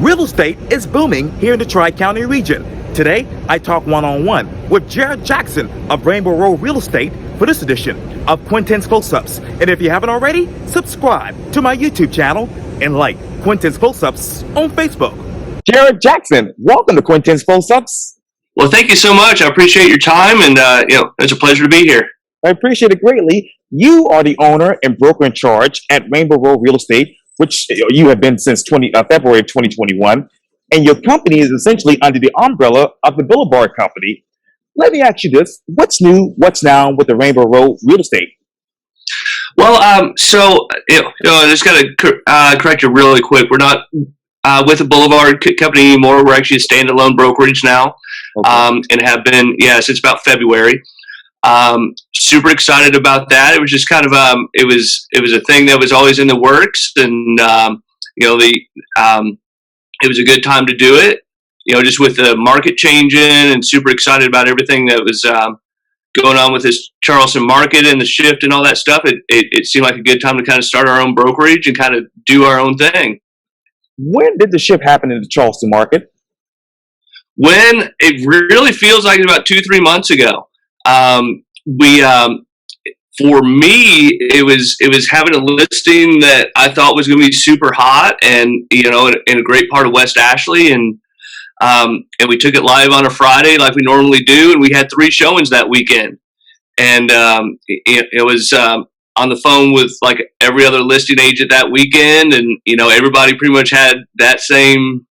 Real estate is booming here in the Tri-County region. Today, I talk one-on-one with Jared Jackson of Rainbow Road Real Estate for this edition of Quintin's Close-Ups. And if you haven't already, subscribe to my YouTube channel and like Quintin's Close-Ups on Facebook. Jared Jackson, welcome to Quintin's Close-Ups. Well, thank you so much. I appreciate your time, and it's a pleasure to be here. I appreciate it greatly. You are the owner and broker in charge at Rainbow Road Real Estate, which you have been since February of 2021, and your company is essentially under the umbrella of the Boulevard Company. Let me ask you this: what's new? What's now with the Rainbow Road Real Estate? Well, I just got to correct you really quick. We're not with the Boulevard Company anymore. We're actually a standalone brokerage now, okay. And have been since about February. Super excited about that. It was just kind of it was a thing that was always in the works, and it was a good time to do it. Just with the market changing, and super excited about everything that was going on with this Charleston market and the shift and all that stuff. It seemed like a good time to kind of start our own brokerage and kind of do our own thing. When did the shift happen in the Charleston market? When it really feels like it's about 2-3 months ago. For me, it was having a listing that I thought was going to be super hot, and in a great part of West Ashley, and we took it live on a Friday like we normally do, and we had 3 showings that weekend, and it was on the phone with like every other listing agent that weekend, and everybody pretty much had that same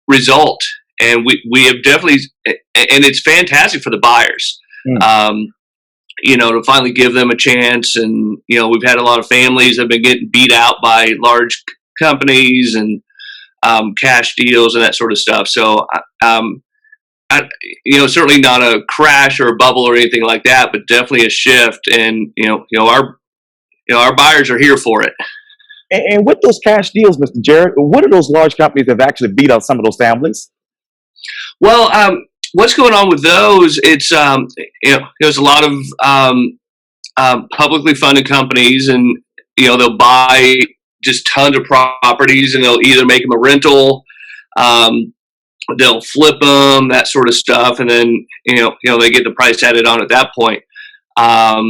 result. And we have definitely, and it's fantastic for the buyers, to finally give them a chance. And, we've had a lot of families that have been getting beat out by large companies and cash deals and that sort of stuff. So, certainly not a crash or a bubble or anything like that, but definitely a shift. And, our buyers are here for it. And with those cash deals, Mr. Jared, what are those large companies that have actually beat out some of those families? Well, what's going on with those? It's there's a lot of publicly funded companies, and they'll buy just tons of properties, and they'll either make them a rental, they'll flip them, that sort of stuff, and then they get the price added on at that point. As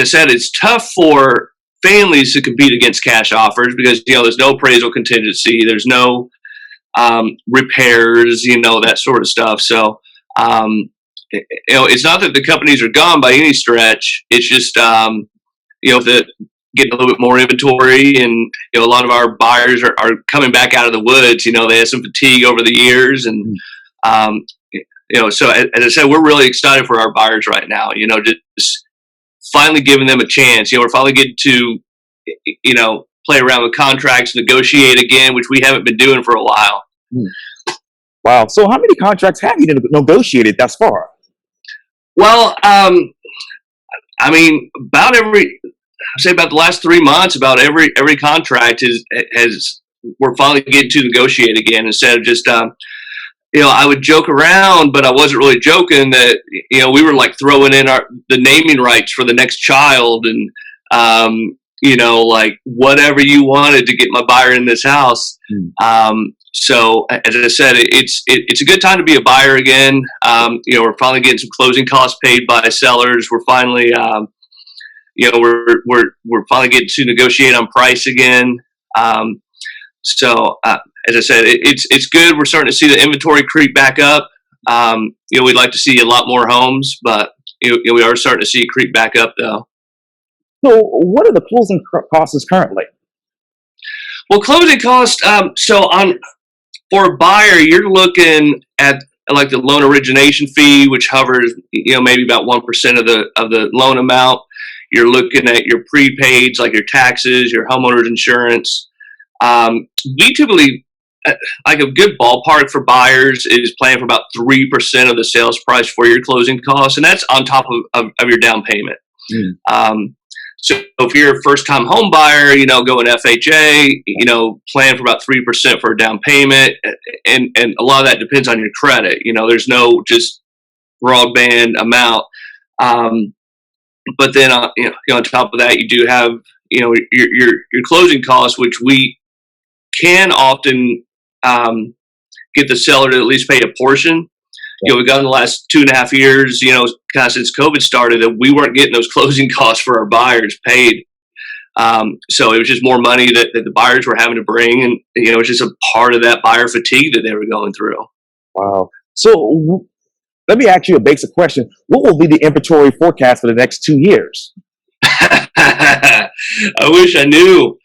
I said, it's tough for families to compete against cash offers because there's no appraisal contingency, there's no repairs, that sort of stuff. So it's not that the companies are gone by any stretch. It's just that getting a little bit more inventory, and a lot of our buyers are coming back out of the woods. They had some fatigue over the years, and so as I said, we're really excited for our buyers right now. Just finally giving them a chance. We're finally getting to, play around with contracts, negotiate again, which we haven't been doing for a while. Wow. So how many contracts have you negotiated thus far? Well, about about the last 3 months, about every contract we're finally getting to negotiate again, instead of just, I would joke around, but I wasn't really joking that, we were like throwing in the naming rights for the next child, and, like whatever you wanted to get my buyer in this house. So as I said, it's a good time to be a buyer again. We're finally getting some closing costs paid by sellers. We're finally, we're finally getting to negotiate on price again. So as I said, it's good. We're starting to see the inventory creep back up. We'd like to see a lot more homes, but we are starting to see it creep back up though. So what are the closing costs currently? Well, closing costs, for a buyer, you're looking at like the loan origination fee, which hovers, maybe about 1% of the loan amount. You're looking at your prepaids, like your taxes, your homeowner's insurance. We typically, like a good ballpark for buyers is planning for about 3% of the sales price for your closing costs, and that's on top of your down payment. So if you're a first-time home buyer, going FHA, plan for about 3% for a down payment, and a lot of that depends on your credit. There's no just broadband amount. But then, on top of that, you do have, your closing costs, which we can often get the seller to at least pay a portion. We've got in the last 2.5 years, kind of since COVID started, that we weren't getting those closing costs for our buyers paid. So it was just more money that the buyers were having to bring, and it was just a part of that buyer fatigue that they were going through. Wow. So let me ask you a basic question. What will be the inventory forecast for the next 2 years? I wish I knew.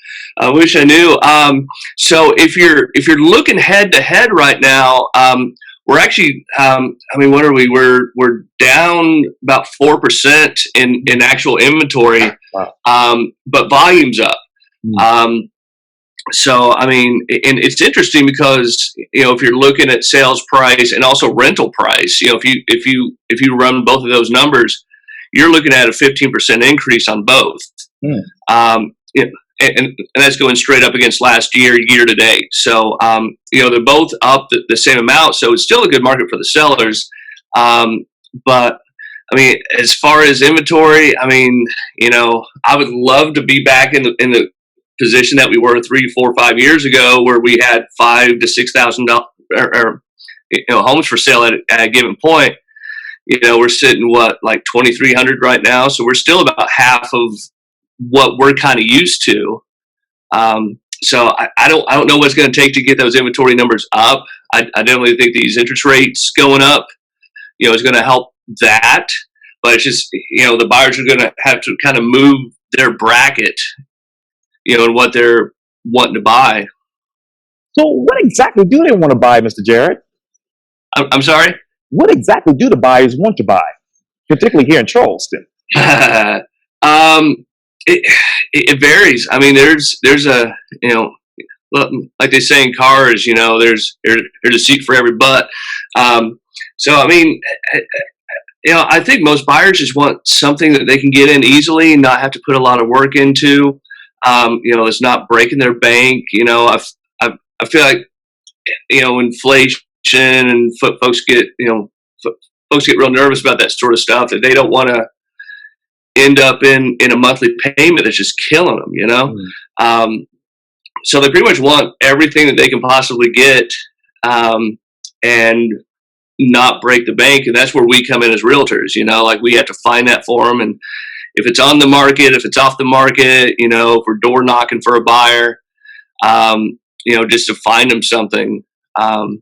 So if you're looking head to head right now, we're actually, what are we? We're down about 4% in actual inventory. Wow. But volume's up. So and it's interesting because if you're looking at sales price and also rental price, if you run both of those numbers, you're looking at a 15% increase on both. And that's going straight up against last year to date. So they're both up the same amount. So it's still a good market for the sellers. But as far as inventory, I would love to be back in the position that we were 3, 4, 5 years ago, where we had $5,000 to $6,000 homes for sale at a given point. We're sitting like 2,300 right now, so we're still about half of what we're kind of used to. So I don't know what's going to take to get those inventory numbers up. I definitely think these interest rates going up, is going to help that. But it's just, the buyers are going to have to kind of move their bracket, and what they're wanting to buy. So what exactly do they want to buy, Mr. Jared? I'm sorry? What exactly do the buyers want to buy, particularly here in Charleston? It varies. There's a, like they say in cars, there's a seat for every butt. So I think most buyers just want something that they can get in easily and not have to put a lot of work into. It's not breaking their bank. I feel like, inflation and folks get real nervous about that sort of stuff, that they don't want to end up in a monthly payment that's just killing them, so they pretty much want everything that they can possibly get, and not break the bank. And that's where we come in as realtors. Like, we have to find that for them. And if it's on the market, if it's off the market, if we're door knocking for a buyer, just to find them something. So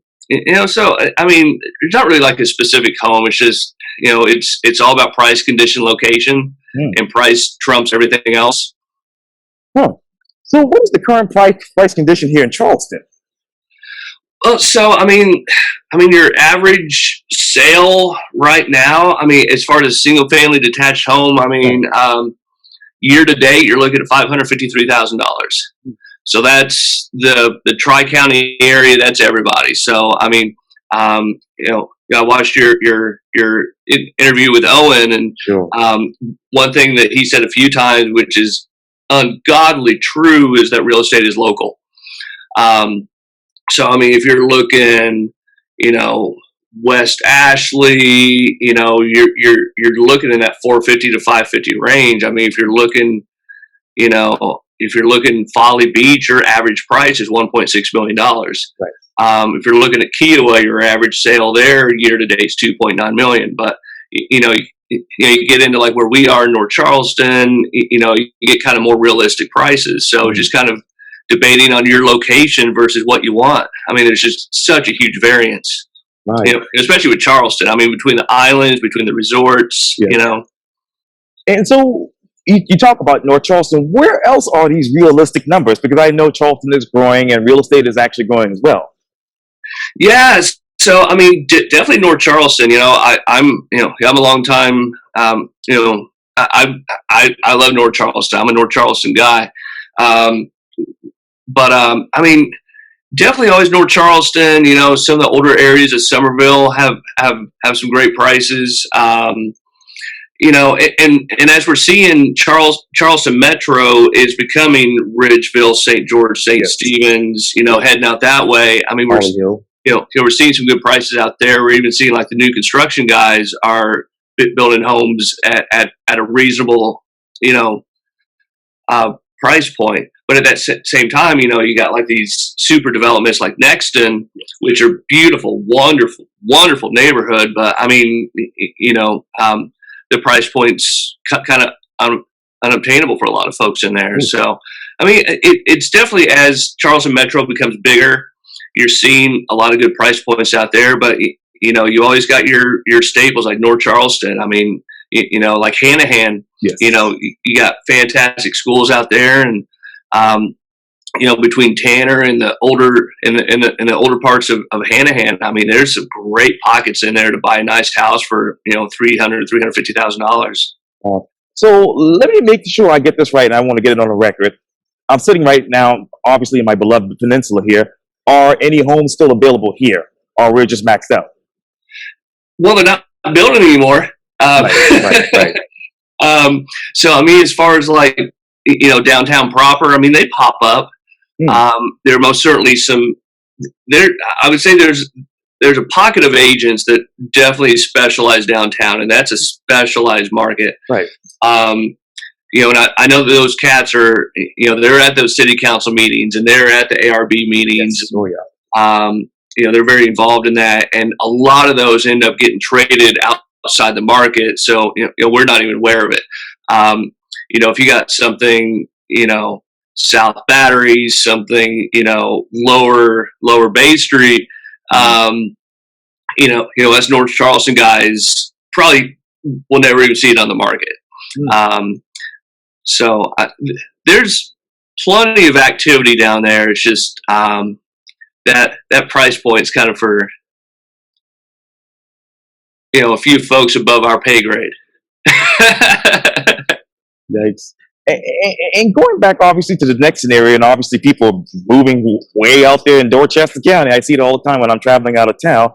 there's not really like a specific home. It's just, it's all about price, condition, location, and price trumps everything else. So what is the current price condition here in Charleston? Well, so your average sale right now, as far as a single family detached home, year to date, you're looking at $553,000. So that's the Tri-County area. That's everybody. So I watched your interview with Owen, and Sure. One thing that he said a few times, which is ungodly true, is that real estate is local. So if you're looking, West Ashley, you're looking in that 450 to 550 range. If you're looking Folly Beach, your average price is $1.6 million. Right. If you're looking at Kiowa, your average sale there year to date is $2.9 million. But you get into like where we are in North Charleston, you get kind of more realistic prices. So just kind of debating on your location versus what you want. There's just such a huge variance. Right. Especially with Charleston. Between the islands, between the resorts, And so you talk about North Charleston. Where else are these realistic numbers? Because I know Charleston is growing and real estate is actually growing as well. Yes. So, definitely North Charleston. I'm a long time, I love North Charleston. I'm a North Charleston guy. But definitely always North Charleston. Some of the older areas of Somerville have some great prices. And as we're seeing, Charleston Metro is becoming Ridgeville, St. George, St. Stevens, heading out that way. We're seeing some good prices out there. We're even seeing like the new construction guys are building homes at a reasonable, price point. But at that same time, you got like these super developments like Nexton, which are beautiful, wonderful, wonderful neighborhood. But I mean, the price point's kind of unobtainable for a lot of folks in there. So, I mean, it's definitely, as Charleston Metro becomes bigger, you're seeing a lot of good price points out there. But you always got your staples like North Charleston. I mean, like Hanahan. Yes. You got fantastic schools out there, and between Tanner and the older in the older parts of Hanahan, I mean, there's some great pockets in there to buy a nice house for $350,000. So let me make sure I get this right, and I want to get it on the record. I'm sitting right now, obviously, in my beloved peninsula here. Are any homes still available here, or we're just maxed out? Well, they're not building anymore. Right. So I mean, as far as like downtown proper, I mean, they pop up. There are most certainly some. I would say there's a pocket of agents that definitely specialize downtown, and that's a specialized market. Right. And I know that those cats are, they're at those city council meetings and they're at the ARB meetings. Yes. Oh yeah. They're very involved in that, and a lot of those end up getting traded outside the market. So we're not even aware of it. If you got something, South Battery, something, lower Bay Street, us North Charleston guys probably will never even see it on the market. So there's plenty of activity down there. It's just that price point is kind of for a few folks above our pay grade. Yikes. And going back, obviously, to the next scenario, and obviously people moving way out there in Dorchester County. I see it all the time when I'm traveling out of town.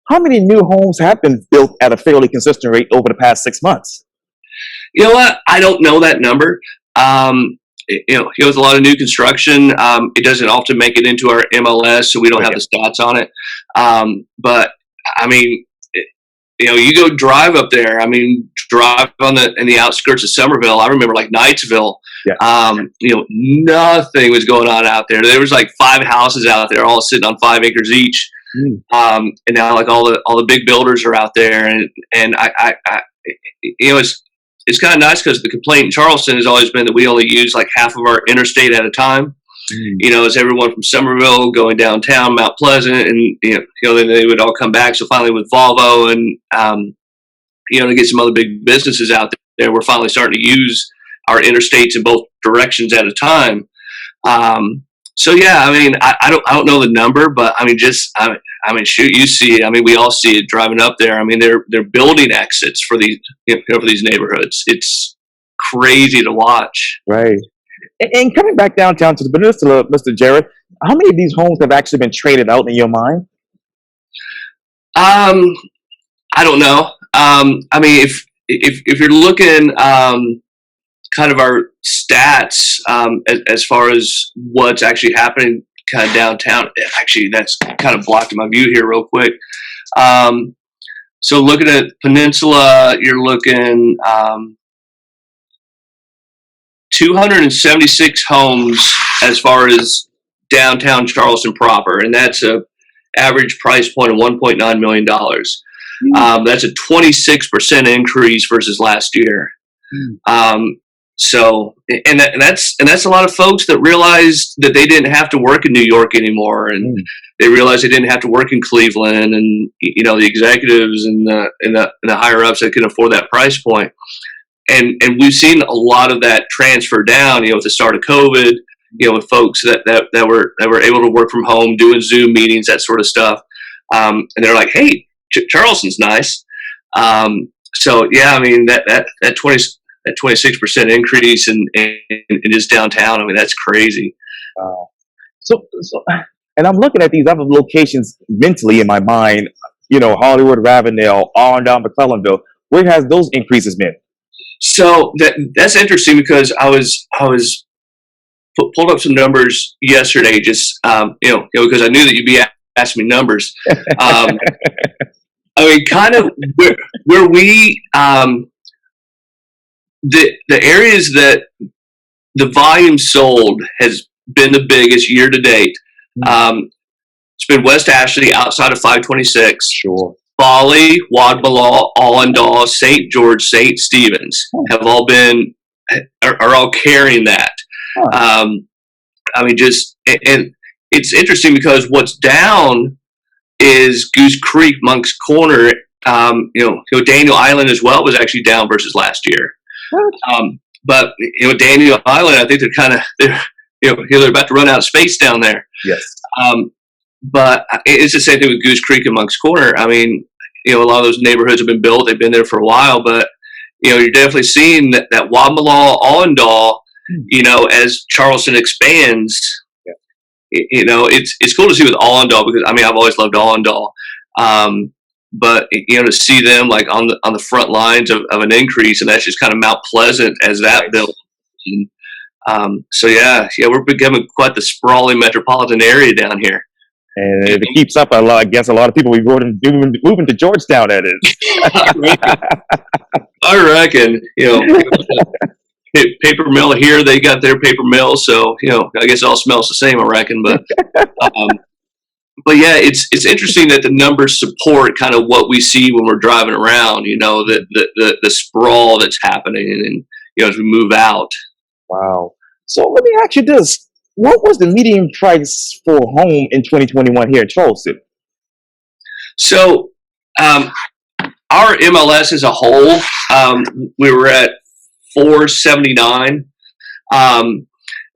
How many new homes have been built at a fairly consistent rate over the past 6 months? You know what? I don't know that number. With a lot of new construction, it doesn't often make it into our MLS, so we don't have the stats on it. But I mean, you go drive up there. I mean, drive in the outskirts of Somerville. I remember like Knightsville. Yeah. Nothing was going on out there. There was like 5 houses out there, all sitting on 5 acres each. And now like all the big builders are out there, and I it's kind of nice because the complaint in Charleston has always been that we only use like half of our interstate at a time. As everyone from Somerville going downtown, Mount Pleasant, and then they would all come back. So finally, with Volvo and to get some other big businesses out there, we're finally starting to use our interstates in both directions at a time. So yeah, I mean, I don't know the number, but I mean, shoot, you see it. I mean, we all see it driving up there. I mean, they're building exits for these for these neighborhoods. It's crazy to watch. Right. And coming back downtown to the peninsula, Mr. Jared, how many of these homes have actually been traded out in your mind? I don't know. I mean, if you're looking kind of our stats as far as what's actually happening kind of downtown, actually that's kind of blocking my view here real quick. So looking at Peninsula, you're looking 276 homes as far as downtown Charleston proper, and that's a average price point of $1.9 million. That's a 26% increase versus last year. So, and that's a lot of folks that realized that they didn't have to work in New York anymore, and they realized they didn't have to work in Cleveland, and the executives and the higher ups that can afford that price point. And we've seen a lot of that transfer down, with the start of COVID, with folks that were able to work from home, doing Zoom meetings, that sort of stuff. And they're like, hey, Charleston's nice. So yeah, I mean, that 26% increase in just downtown, I mean, that's crazy. Wow. So, and I'm looking at these other locations mentally in my mind, Hollywood, Ravenel, on down to McClellanville. Where has those increases been? So that's interesting because I was pulled up some numbers yesterday, just because I knew that you'd be asking me numbers. I mean, kind of where we the areas that the volume sold has been the biggest year to date. It's been West Ashley outside of 526. Sure. Folly, Wadmalaw, Allendale, St. George, St. Stephen's have all been are all carrying that. I mean, just and it's interesting because what's down is Goose Creek, Monk's Corner. Daniel Island as well was actually down versus last year. But Daniel Island, I think they're about to run out of space down there. Yes. But it's the same thing with Goose Creek and Monk's Corner. I mean, a lot of those neighborhoods have been built; they've been there for a while. But you're definitely seeing that Wadmalaw, Allendale, as Charleston expands. It's cool to see with Allendale because I've always loved Allendale. But to see them like on the front lines of an increase, and that's just kind of Mount Pleasant as that built. So we're becoming quite the sprawling metropolitan area down here. And if it keeps up, I guess a lot of people will be moving to Georgetown. That is. I reckon. Paper mill here, they got their paper mill, so I guess it all smells the same. I reckon, but yeah, it's interesting that the numbers support kind of what we see when we're driving around. The sprawl that's happening, and as we move out. Wow. So let me ask you this: what was the median price for a home in 2021 here in Charleston? So, our MLS as a whole, we were at 479, and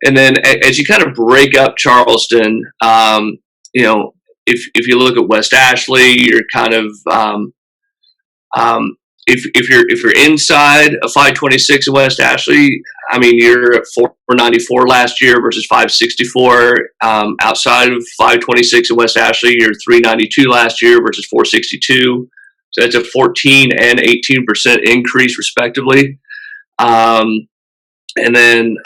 then as you kind of break up Charleston, if you look at West Ashley, you're kind of if you're inside of 526 in West Ashley, you're at 494 last year versus 564. Outside of 526 in West Ashley, you're 392 last year versus 462. So that's a 14 and 18% increase respectively. And then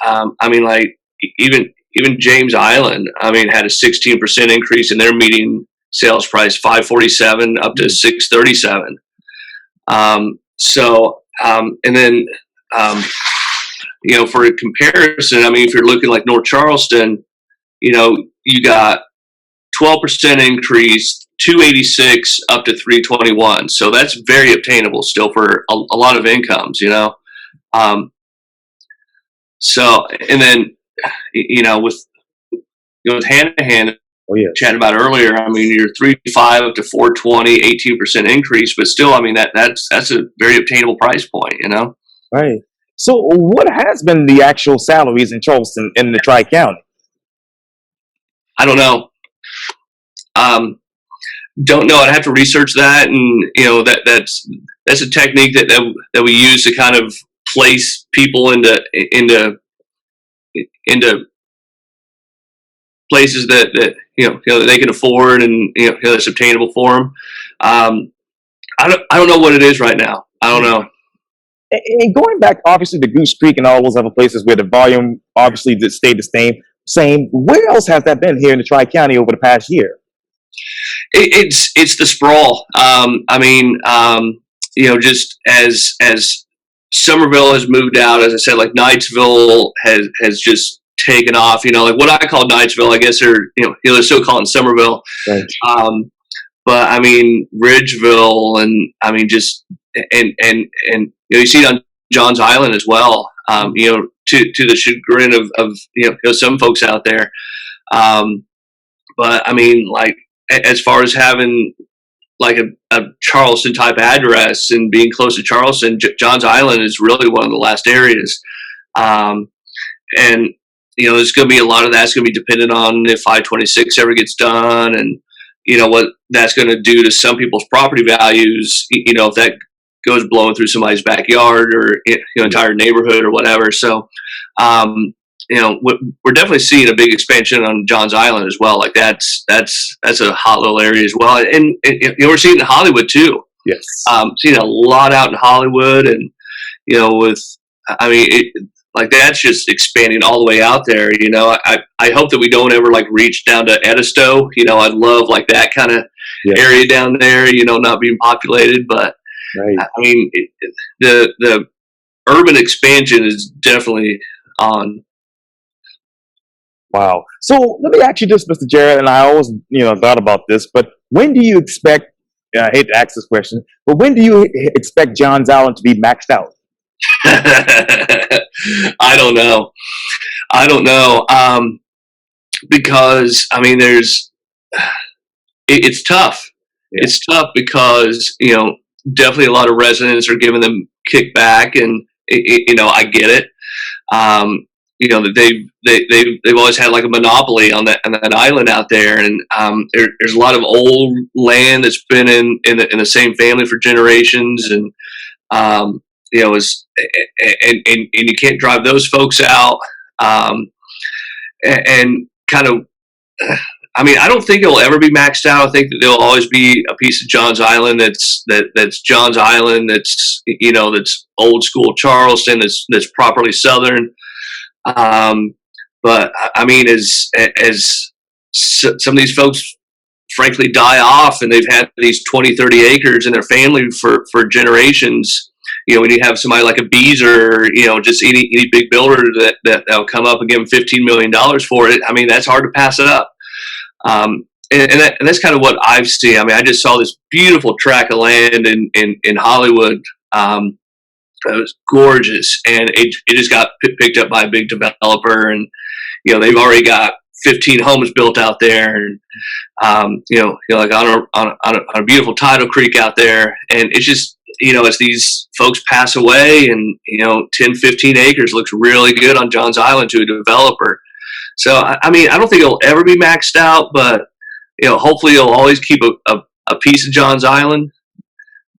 even James Island, had a 16% increase in their median sales price, 547 up to 637. And then for a comparison, if you're looking like North Charleston, you got 12% increase, 286 up to 321. So that's very obtainable still for a lot of incomes, So, and then, with Hanahan, chatting about earlier, you're 355 up to 420, 18% increase, but still, that's a very obtainable price point, Right. So what has been the actual salaries in Charleston in the Tri-County? I don't know. Don't know. I'd have to research that, and that's a technique that we use to kind of place people into places that they can afford, and that's obtainable for them. I don't know what it is right now. I don't know. And going back, obviously, to Goose Creek and all those other places where the volume obviously did stay the same. Where else has that been here in the Tri-County over the past year? It's the sprawl. Just as Somerville has moved out, as I said, like Knightsville has just taken off. Like what I call Knightsville, I guess they're still calling Somerville. Right. But Ridgeville, and just and you see it on Johns Island as well. To the chagrin of some folks out there. But like as far as having like a Charleston type address and being close to Charleston, Johns Island is really one of the last areas. And there's going to be a lot of that's going to be dependent on if I-26 ever gets done, and what that's going to do to some people's property values. If that goes blowing through somebody's backyard or entire neighborhood or whatever. So, we're definitely seeing a big expansion on Johns Island as well. Like that's a hot little area as well, and we're seeing it in Hollywood too. Yes, seeing a lot out in Hollywood, and that's just expanding all the way out there. I hope that we don't ever like reach down to Edisto. I'd love like that kind of area down there. Not being populated, but right. The urban expansion is definitely on. Wow. So let me ask you this, Mr. Jared, and I always, thought about this, but when do you expect, I hate to ask this question, but when do you expect Johns Island to be maxed out? I don't know. I don't know. Because I mean, it's tough. Yeah. It's tough because definitely a lot of residents are giving them kickback, and I get it. That they've always had like a monopoly on that island out there, and there's a lot of old land that's been in the same family for generations, and and you can't drive those folks out, and kind of. I mean, I don't think it'll ever be maxed out. I think that there'll always be a piece of Johns Island that's Johns Island, that's that's old school Charleston, that's properly Southern. But I mean, as some of these folks frankly die off, and they've had these 20, 30 acres in their family for generations. When you have somebody like a Beezer, just any big builder that'll come up and give them $15 million for it. I mean, that's hard to pass it up. And that's kind of what I've seen. I mean, I just saw this beautiful tract of land in Hollywood. It was gorgeous, and it just got picked up by a big developer, and they've already got 15 homes built out there, and like on a beautiful tidal creek out there, and it's just as these folks pass away, and 10, 15 acres looks really good on Johns Island to a developer. So I mean, I don't think it'll ever be maxed out, but hopefully it'll always keep a piece of Johns Island.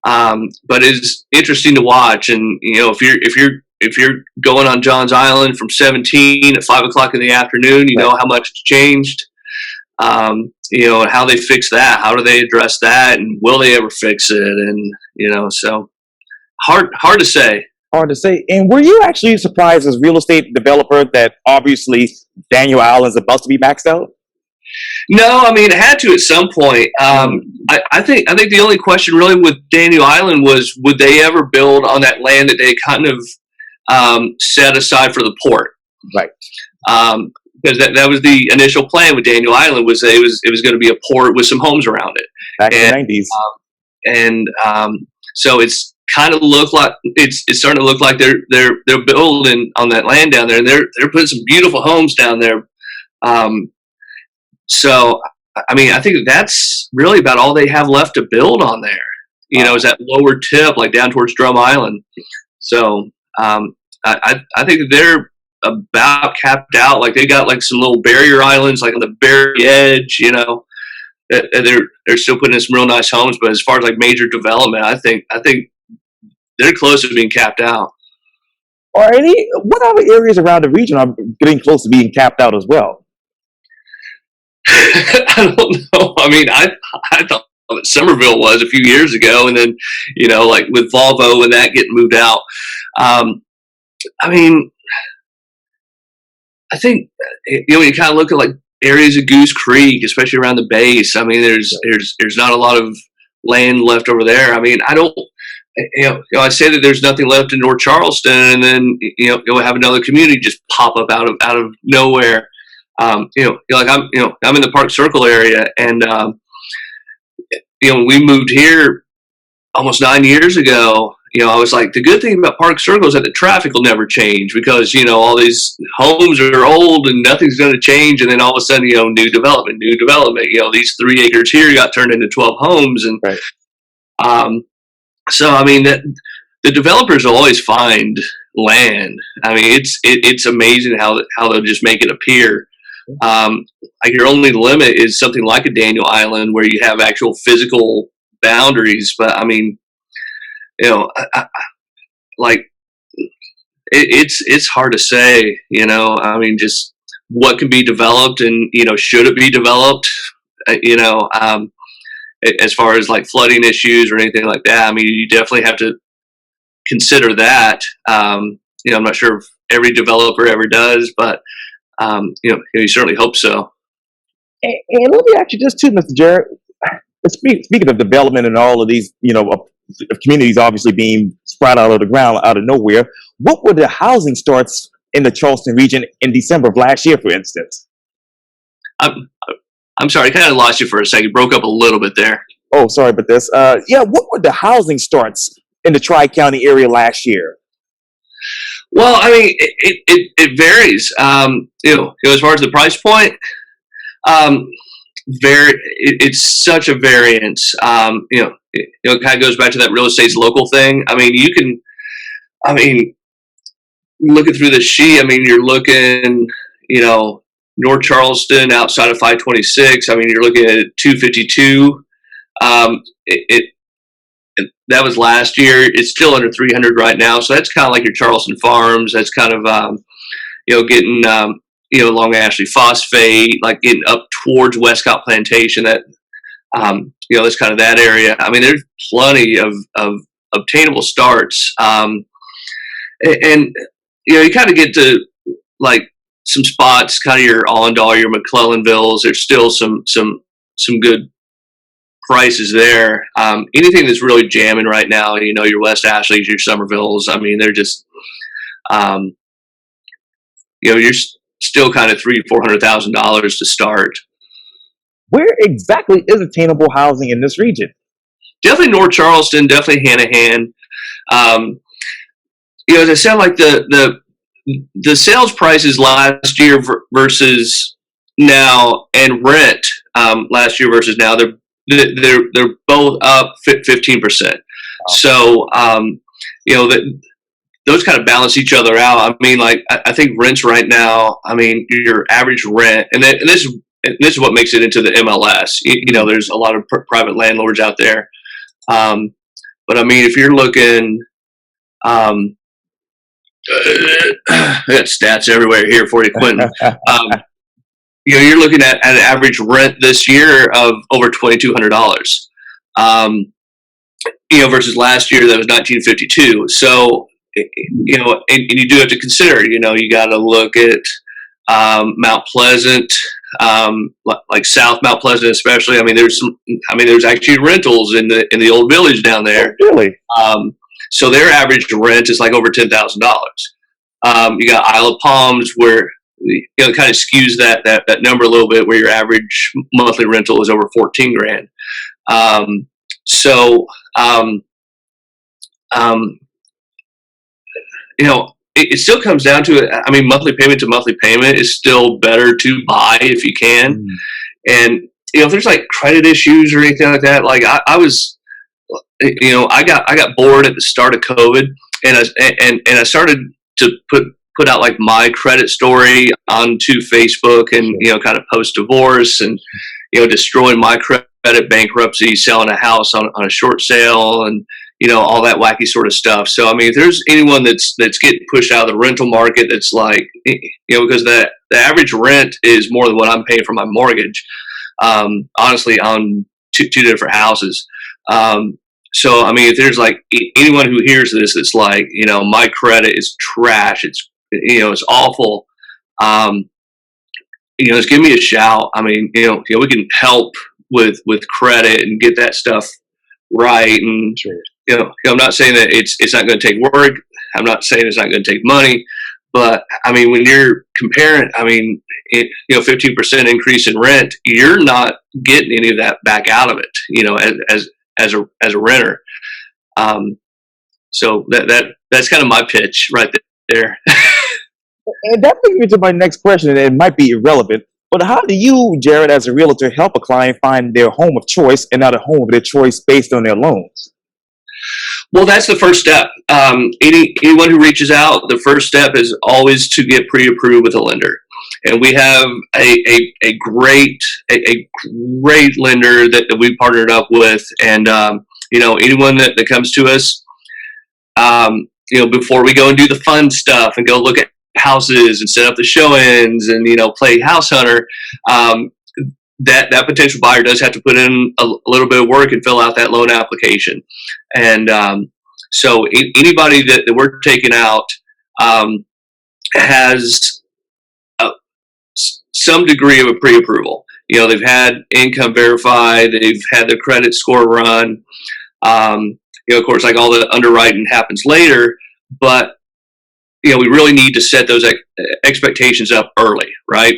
But it's interesting to watch, and if you're going on Johns Island from 17 at 5 o'clock in the afternoon, you know how much it's changed. And how they fix that, how do they address that, and will they ever fix it? And so hard to say. Hard to say. And were you actually surprised as a real estate developer that obviously Daniel Island's about to be maxed out? No, I mean, it had to at some point. I think the only question really with Daniel Island was, would they ever build on that land that they kind of set aside for the port? Right. Because that was the initial plan with Daniel Island, was it was going to be a port with some homes around it. Back in the 90s. So it's kind of look like it's starting to look like they're building on that land down there, and they're putting some beautiful homes down there. So I mean, I think that's really about all they have left to build on there. Is that lower tip, like down towards Drum Island. So I think they're about capped out. Like they got like some little barrier islands, like on the very edge. They're still putting in some real nice homes, but as far as like major development, I think they're close to being capped out. What other areas around the region are getting close to being capped out as well? I don't know. I mean, I thought that Somerville was a few years ago, and then like with Volvo and that getting moved out. I mean, I think when you kind of look at like areas of Goose Creek, especially around the base, I mean, there's not a lot of land left over there. I mean, I don't. I say that there's nothing left in North Charleston, and then you'll have another community just pop up out of nowhere. Like I'm in the Park Circle area, and when we moved here almost 9 years ago, I was like, the good thing about Park Circle is that the traffic will never change, because all these homes are old and nothing's going to change, and then all of a sudden new development. These 3 acres here got turned into 12 homes, and right. So I mean that the developers will always find land. I mean, it's amazing how they'll just make it appear. Like your only limit is something like a Daniel Island, where you have actual physical boundaries. But I mean, it's hard to say. I mean, just what can be developed, and should it be developed? As far as like flooding issues or anything like that, I mean, you definitely have to consider that. I'm not sure if every developer ever does, but you certainly hope so. And let me ask you this too, Mr. Jared. Speaking of development and all of these, communities obviously being spread out of the ground, out of nowhere, what were the housing starts in the Charleston region in December of last year, for instance? I'm, I'm sorry, I kind of lost you for a second. You broke up a little bit there. Oh, sorry about this. Yeah, what were the housing starts in the Tri-County area last year? Well, I mean, it varies. As far as the price point, um, it's such a variance. It kind of goes back to that real estate's local thing. I mean, I mean, looking through the sheet, I mean, you're looking, North Charleston outside of 526. I mean, you're looking at 252. That was last year. It's still under 300 right now. So that's kind of like your Charleston Farms. That's kind of, getting, Long Ashley Phosphate, like getting up towards Westcott Plantation. That's kind of that area. I mean, there's plenty of obtainable starts. And you kind of get to like some spots, kind of your Allendale, your McClellanvilles. There's still some good prices there. Anything that's really jamming right now, your West Ashleys, your Somervilles. I mean, they're just, you're still kind of $300,000-$400,000 to start. Where exactly is attainable housing in this region? Definitely North Charleston, definitely Hanahan. As I said, like the sales prices last year versus now, and rent last year versus now, they're both up 15%. So those kind of balance each other out. I mean, like I think rents right now. I mean, your average rent, and this is what makes it into the MLS. There's a lot of private landlords out there, but I mean, if you're looking, I got stats everywhere here for you, Quintin. You're looking at an average rent this year of over $2,200. Versus last year that was 1952. So, and you do have to consider, you got to look at Mount Pleasant, like South Mount Pleasant, especially. I mean, there's actually rentals in the old village down there. Oh, really? So their average rent is like over $10,000. You got Isle of Palms, where it kind of skews that number a little bit, where your average monthly rental is over 14 grand. It still comes down to it. I mean, monthly payment to monthly payment is still better to buy if you can. And if there's like credit issues or anything like that, like I was, I got bored at the start of COVID, and I started to put out like my credit story onto Facebook, and kind of post divorce and destroying my credit, bankruptcy, selling a house on a short sale, and all that wacky sort of stuff. So I mean, if there's anyone that's getting pushed out of the rental market, that's like, because the average rent is more than what I'm paying for my mortgage, honestly, on two different houses. So I mean, if there's like anyone who hears this, it's like, my credit is trash, it's awful, just give me a shout. I mean, we can help with credit and get that stuff right. And Sure. I'm not saying that it's not going to take work. I'm not saying it's not going to take money, but I mean, when you're comparing, I mean, 15% increase in rent, you're not getting any of that back out of it, as a renter. So that's kind of my pitch right there. And that brings me to my next question, and it might be irrelevant, but how do you, Jared, as a realtor, help a client find their home of choice and not a home of their choice based on their loans? Well, that's the first step. Anyone who reaches out, the first step is always to get pre-approved with a lender. And we have a great lender that we partnered up with. And, anyone that comes to us, before we go and do the fun stuff and go look at houses and set up the show-ins and, play house hunter, that potential buyer does have to put in a little bit of work and fill out that loan application. And so anybody that we're taking out has some degree of a pre-approval. They've had income verified, they've had their credit score run. Of course, like all the underwriting happens later, but we really need to set those expectations up early, right?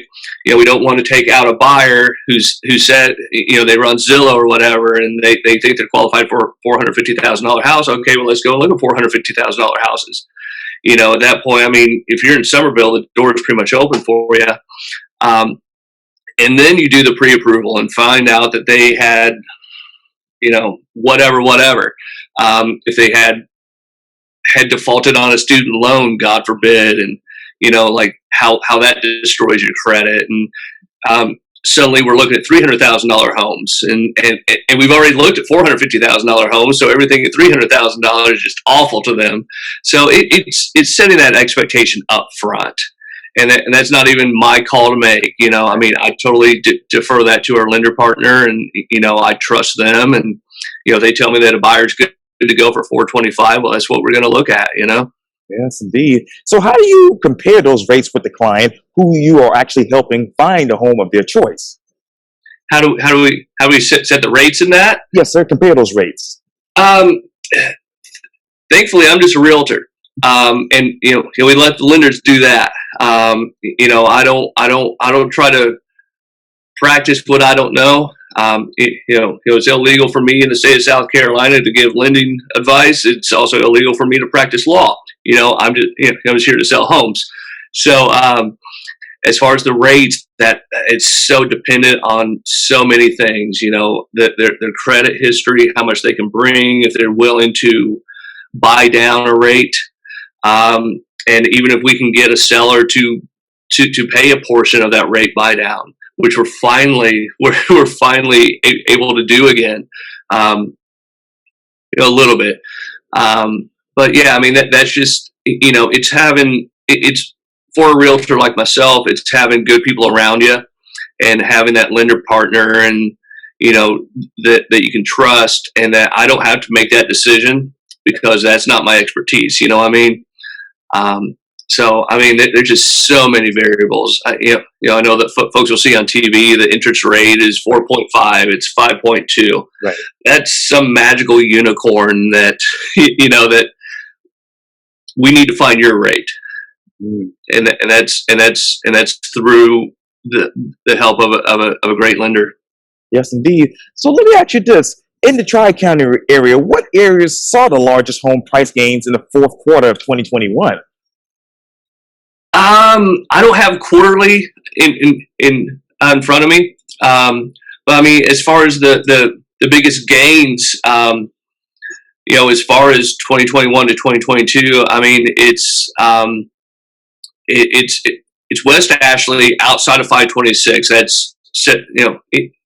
We don't want to take out a buyer who said, they run Zillow or whatever, and they think they're qualified for a $450,000 house. Okay, well, let's go and look at $450,000 houses. At that point, I mean, if you're in Somerville, the door is pretty much open for you. And then you do the pre-approval and find out that they had, whatever. If they had defaulted on a student loan, God forbid, and like how that destroys your credit, and suddenly we're looking at $300,000 homes, and we've already looked at $450,000 homes, so everything at $300,000 is just awful to them. So it's setting that expectation up front, and that's not even my call to make. I mean, I totally defer that to our lender partner, and I trust them, and they tell me that a buyer's good to go for 425. Well, that's what we're going to look at. Yes, indeed. So how do you compare those rates with the client who you are actually helping find a home of their choice? How do we set the rates in that? Yes, sir. Compare those rates. Thankfully, I'm just a realtor, and we let the lenders do that. I don't try to practice what I don't know. It's illegal for me in the state of South Carolina to give lending advice. It's also illegal for me to practice law. I'm just here to sell homes. So as far as the rates, that it's so dependent on so many things. Their credit history, how much they can bring, if they're willing to buy down a rate, and even if we can get a seller to pay a portion of that rate buy down, which we're finally able to do again, a little bit. But yeah, I mean, that's just, it's for a realtor like myself, it's having good people around you and having that lender partner, and, that you can trust, and that I don't have to make that decision because that's not my expertise. You know what I mean? So, I mean, there's just so many variables. I know that folks will see on TV the interest rate is 4.5, it's 5.2. Right. That's some magical unicorn that, that we need to find your rate. Mm. And that's through the help of a great lender. Yes, indeed. So let me ask you this. In the Tri-County area, what areas saw the largest home price gains in the fourth quarter of 2021? I don't have quarterly in front of me, but I mean, as far as the biggest gains, as far as 2021 to 2022, I mean, it's West Ashley outside of 526. That's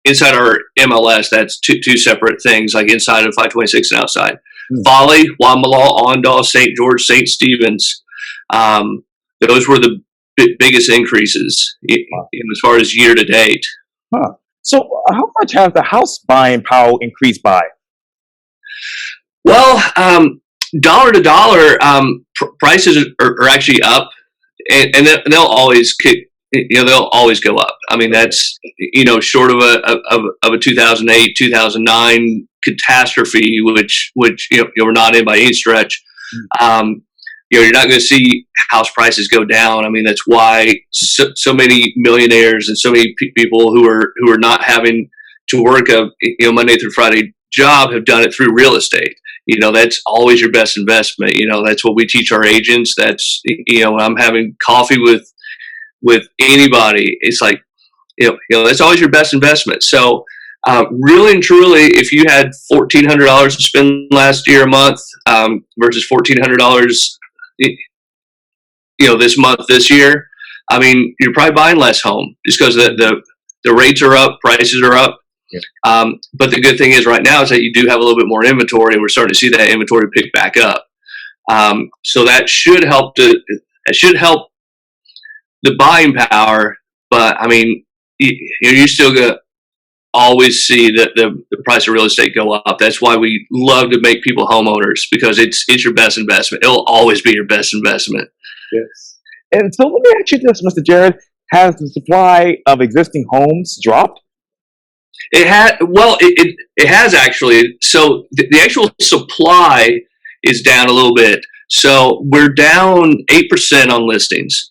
inside our MLS. That's two separate things, like inside of 526 and outside. Folly, Wamala, Ondahl, St. George, St. Stephen's. Those were the biggest increases as far as year to date. Huh. So how much has the house buying power increased by? Well, dollar to dollar, prices are actually up, and they'll always they'll always go up. I mean, that's short of a 2008, 2009 catastrophe, which we're not in by any stretch. You're not going to see house prices go down. I mean, that's why so many millionaires and so many people who are not having to work a Monday through Friday job have done it through real estate. That's always your best investment. That's what we teach our agents. That's when I'm having coffee with anybody, it's like that's always your best investment. So really and truly, if you had $1,400 to spend last year a month versus $1,400 this year, I mean, you're probably buying less home just because the rates are up, prices are up. Yeah. But the good thing is right now is that you do have a little bit more inventory, and we're starting to see that inventory pick back up. So that should help the buying power. But I mean, you're still gonna always see that the price of real estate go up. That's why we love to make people homeowners, because it's your best investment. It'll always be your best investment. Yes. And so let me ask you this, Mr. Jared. Has the supply of existing homes dropped? It has actually. So the actual supply is down a little bit, So we're down 8% on listings,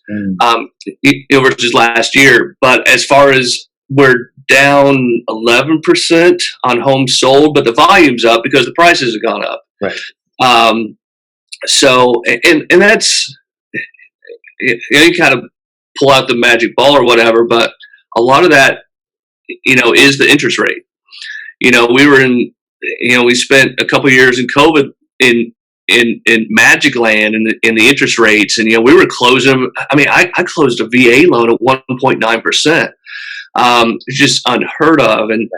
versus last year. But as far as we're down 11% on homes sold, but the volume's up because the prices have gone up. Right. So, and that's, you kind of pull out the magic ball or whatever, but a lot of that, is the interest rate. We spent a couple of years in COVID in magic land in the interest rates, and we were closing. I mean, I closed a VA loan at 1.9%. It's just unheard of, and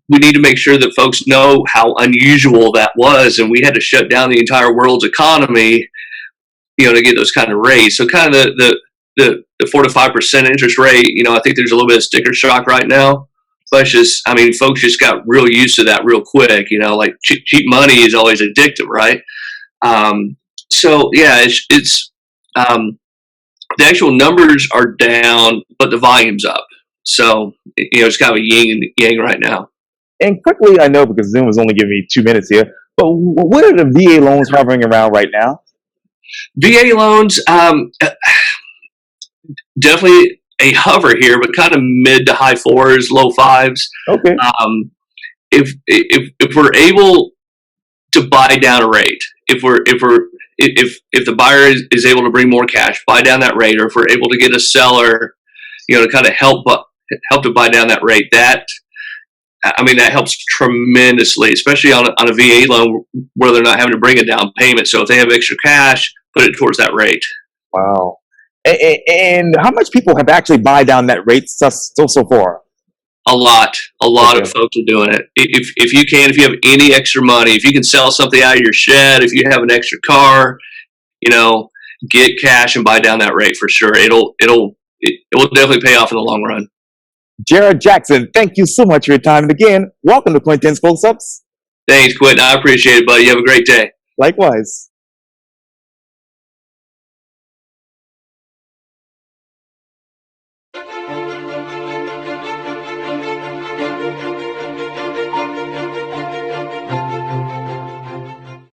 we need to make sure that folks know how unusual that was, and we had to shut down the entire world's economy, to get those kind of rates. So kind of the 4 to 5% interest rate, I think there's a little bit of sticker shock right now. But folks just got real used to that real quick. Like cheap money is always addictive, right? So yeah, it's the actual numbers are down, but the volume's up. So it's kind of a yin and yang right now. And quickly, I know because Zoom was only giving me 2 minutes here, but what are the VA loans hovering around right now? VA loans, definitely a hover here, but kind of mid to high 4s, low 5s. Okay. If we're able to buy down a rate, if the buyer is able to bring more cash, buy down that rate, or if we're able to get a seller, to kind of help to buy down that rate, that helps tremendously, especially on a VA loan where they're not having to bring a down payment. So if they have extra cash, put it towards that rate. Wow. And how much people have actually buy down that rate so far? A lot Okay. of folks are doing it. If you have any extra money, if you can sell something out of your shed, if you have an extra car, get cash and buy down that rate for sure. It will definitely pay off in the long run. Jared Jackson, thank you so much for your time. And again, welcome to Quintin's Close-Ups. Thanks, Quintin. I appreciate it, buddy. You have a great day. Likewise.